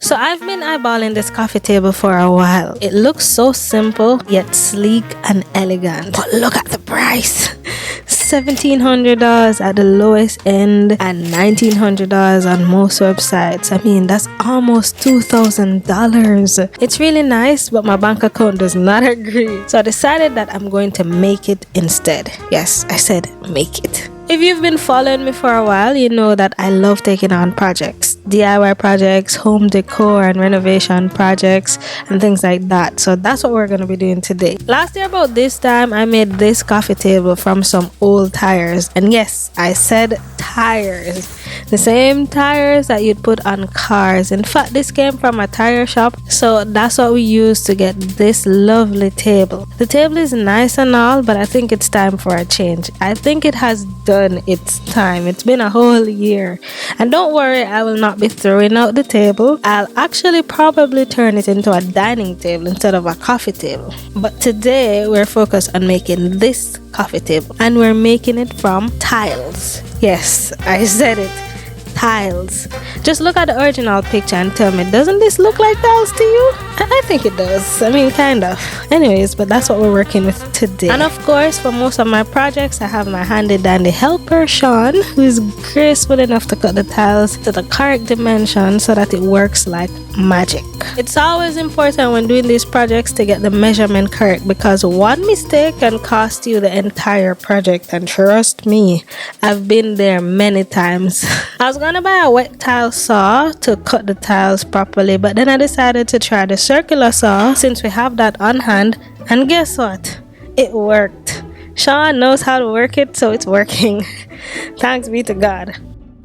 So I've been eyeballing this coffee table for a while. It looks so simple yet sleek and elegant. But look at the price. $1,700 at the lowest end and $1,900 on most websites. I mean, that's almost $2,000. It's really nice, but my bank account does not agree. So I decided that I'm going to make it instead. Yes, I said make it. If you've been following me for a while, you know that I love taking on projects. DIY projects, home decor and renovation projects and things like that. So that's what we're going to be doing today. Last year about this time, I made this coffee table from some old tires. And yes, I said tires. The same tires that you'd put on cars. In fact, this came from a tire shop. So that's what we used to get this lovely table. The table is nice and all, but I think it's time for a change. I think it has done its time. It's been a whole year. And don't worry, I will not be throwing out the table. I'll actually probably turn it into a dining table instead of a coffee table. But today we're focused on making this coffee table, and we're making it from tiles. Yes, I said it. Tiles. Just look at the original picture and tell me, doesn't this look like tiles to you? I think it does. I mean, kind of. Anyways, but that's what we're working with today. And of course, for most of my projects, I have my handy dandy helper, Sean, who is graceful enough to cut the tiles to the correct dimension so that it works like magic. It's always important when doing these projects to get the measurement correct, because one mistake can cost you the entire project, and trust me, I've been there many times. I was gonna buy a wet tile saw to cut the tiles properly, but then I decided to try the circular saw since we have that on hand, and guess what? It worked. Sean knows how to work it, so it's working. Thanks be to God.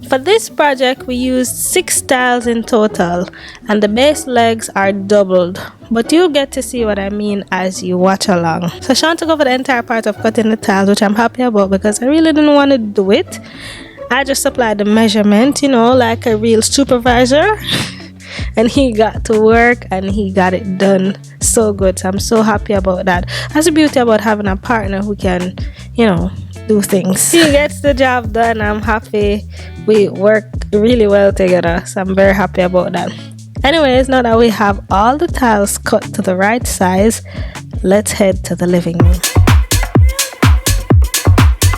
For this project, we used 6 tiles in total, and the base legs are doubled, but you'll get to see what I mean as you watch along. So Sean took over the entire part of cutting the tiles, which I'm happy about because I really didn't want to do it. I just supplied the measurement, you know, like a real supervisor. And he got to work and he got it done so good. So I'm so happy about that. That's the beauty about having a partner who can, you know, do things. He gets the job done. I'm happy. We work really well together. So I'm very happy about that. Anyways, now that we have all the tiles cut to the right size, let's head to the living room.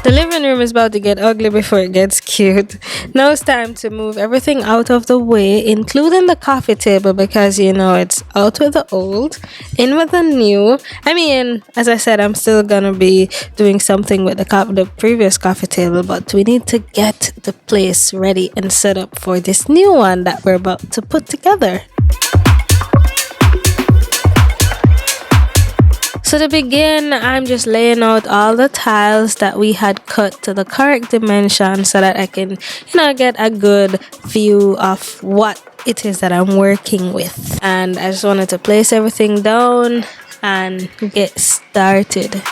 The living room is about to get ugly before it gets cute. Now it's time to move everything out of the way, including the coffee table, because you know it's out with the old, in with the new. I mean, as I said, I'm still gonna be doing something with the previous coffee table, but we need to get the place ready and set up for this new one that we're about to put together. So to begin, I'm just laying out all the tiles that we had cut to the correct dimension so that I can, you know, get a good view of what it is that I'm working with. And I just wanted to place everything down and get started.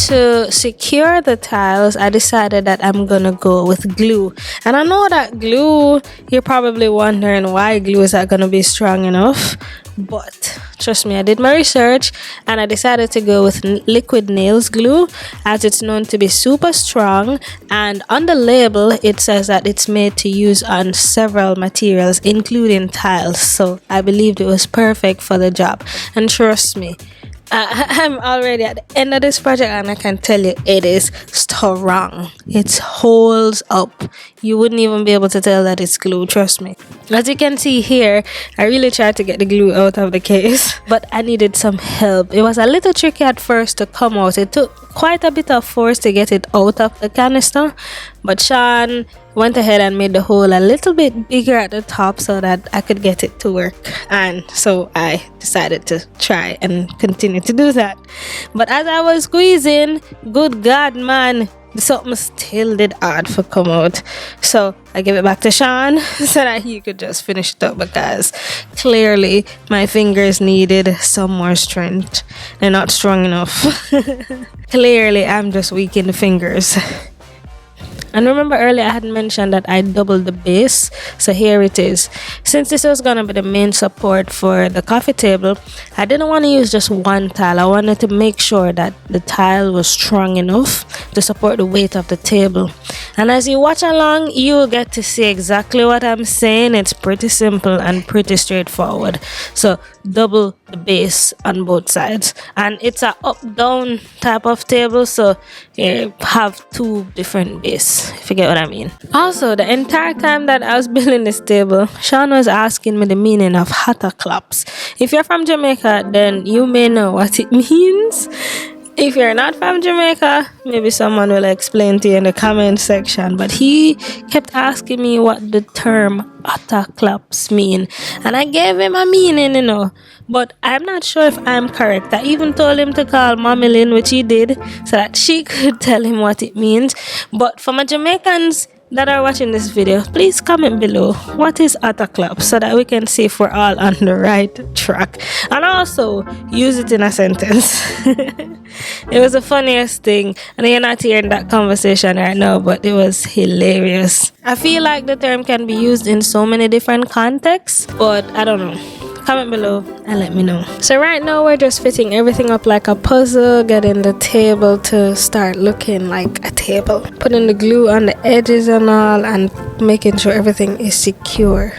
To secure the tiles, I decided that I'm gonna go with glue. And I know that glue, you're probably wondering why glue is not gonna be strong enough, but trust me, I did my research and I decided to go with liquid nails glue, as it's known to be super strong, and on the label it says that it's made to use on several materials including tiles. So I believed it was perfect for the job, and trust me, I'm already at the end of this project and I can tell you it is strong. It holds up. You wouldn't even be able to tell that it's glue, trust me. As you can see here, I really tried to get the glue out of the case, but I needed some help. It was a little tricky at first to come out. It took quite a bit of force to get it out of the canister, but Sean went ahead and made the hole a little bit bigger at the top so that I could get it to work, and so I decided to try and continue to do that. But as I was squeezing, good God man, something still did hard for come out, so I gave it back to Sean so that he could just finish it up, because clearly my fingers needed some more strength. They're not strong enough. Clearly I'm just weak in the fingers. And remember earlier I had mentioned that I doubled the base, so here it is. Since this was gonna be the main support for the coffee table, I didn't want to use just one tile. I wanted to make sure that the tile was strong enough to support the weight of the table. And as you watch along, you'll get to see exactly what I'm saying. It's pretty simple and pretty straightforward. So double the base on both sides, and it's a up down type of table, so you have two different base, if you get what I mean. Also, the entire time that I was building this table, Sean was asking me the meaning of hatter claps. If you're from Jamaica, then you may know what it means. If you're not from Jamaica, maybe someone will explain to you in the comment section. But he kept asking me what the term atta claps mean. And I gave him a meaning, you know. But I'm not sure if I'm correct. I even told him to call FAMIELIN, which he did, so that she could tell him what it means. But for my Jamaicans that are watching this video, please comment below what is atta clap, so that we can see if we're all on the right track, and also use it in a sentence. It was the funniest thing, and you're not hearing that conversation right now, but it was hilarious. I feel like the term can be used in so many different contexts, but I don't know. Comment below and let me know. So right now we're just fitting everything up like a puzzle, getting the table to start looking like a table, putting the glue on the edges and all, and making sure everything is secure.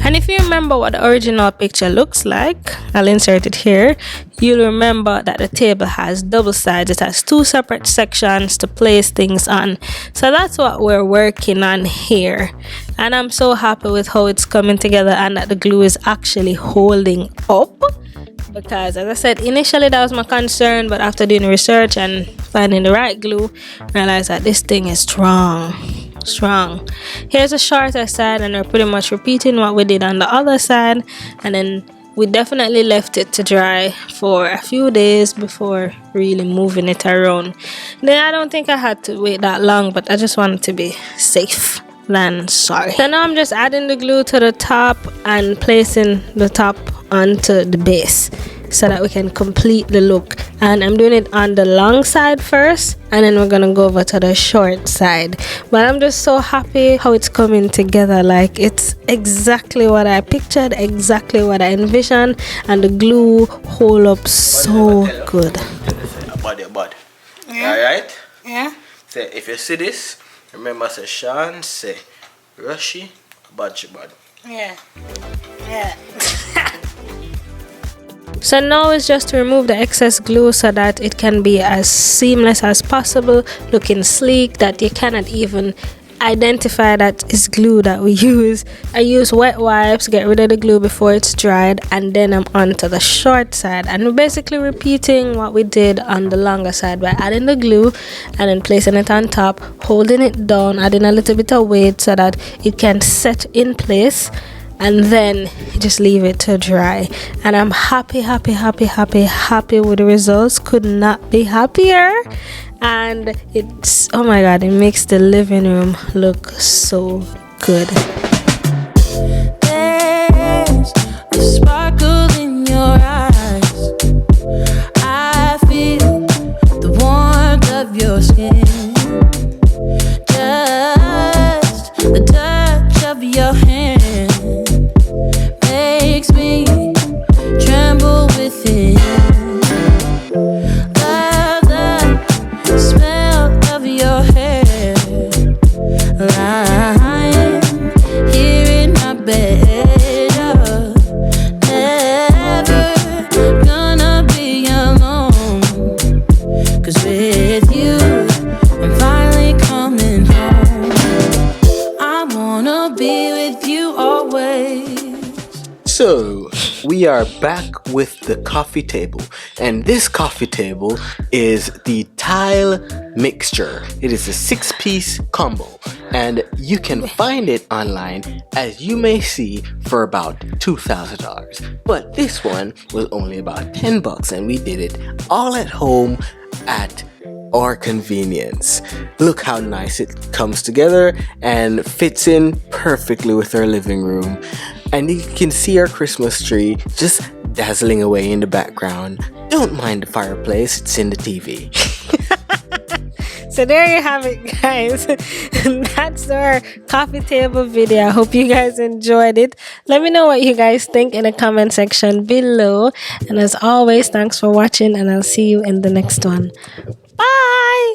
And if you remember what the original picture looks like, I'll insert it here. You'll remember that the table has double sides. It has two separate sections to place things on. So that's what we're working on here. And I'm so happy with how it's coming together and that the glue is actually holding up. Because as I said, initially that was my concern, but after doing research and finding the right glue, I realized that this thing is strong. Here's a shorter side, and we're pretty much repeating what we did on the other side, and then we definitely left it to dry for a few days before really moving it around. Then I don't think I had to wait that long, but I just wanted to be safe than sorry. So now I'm just adding the glue to the top and placing the top onto the base so that we can complete the look. And I'm doing it on the long side first, and then we're gonna go over to the short side. But I'm just so happy how it's coming together. Like, it's exactly what I pictured, exactly what I envisioned, and the glue hold up so good. Body. Yeah. Alright? Yeah. So if you see this, remember say Sean say Rushy bad. Yeah. So now it's just to remove the excess glue so that it can be as seamless as possible, looking sleek, that you cannot even identify that it's glue that we use. I use wet wipes, get rid of the glue before it's dried, and then I'm on to the short side, and we're basically repeating what we did on the longer side by adding the glue and then placing it on top, holding it down, adding a little bit of weight so that it can set in place, and then just leave it to dry. And I'm happy with the results. Could not be happier. And it's, oh my god, it makes the living room look so good. There's a sparkle in your eyes. I feel the warmth of your skin. Just the touch of your hand makes me tremble within. Love the smell of your hair, lying here in my bed. Never gonna be alone, 'cause with you I'm finally coming home. I wanna be with you always. So we are back with the coffee table, and this coffee table is the tile mixture. It is a 6-piece combo, and you can find it online, as you may see, for about $2,000. But this one was only about $10, and we did it all at home at our convenience. Look how nice it comes together and fits in perfectly with our living room. And you can see our Christmas tree just dazzling away in the background. Don't mind the fireplace, it's in the TV. So there you have it, guys. That's our coffee table video. I hope you guys enjoyed it. Let me know what you guys think in the comment section below. And as always, thanks for watching, and I'll see you in the next one. Bye!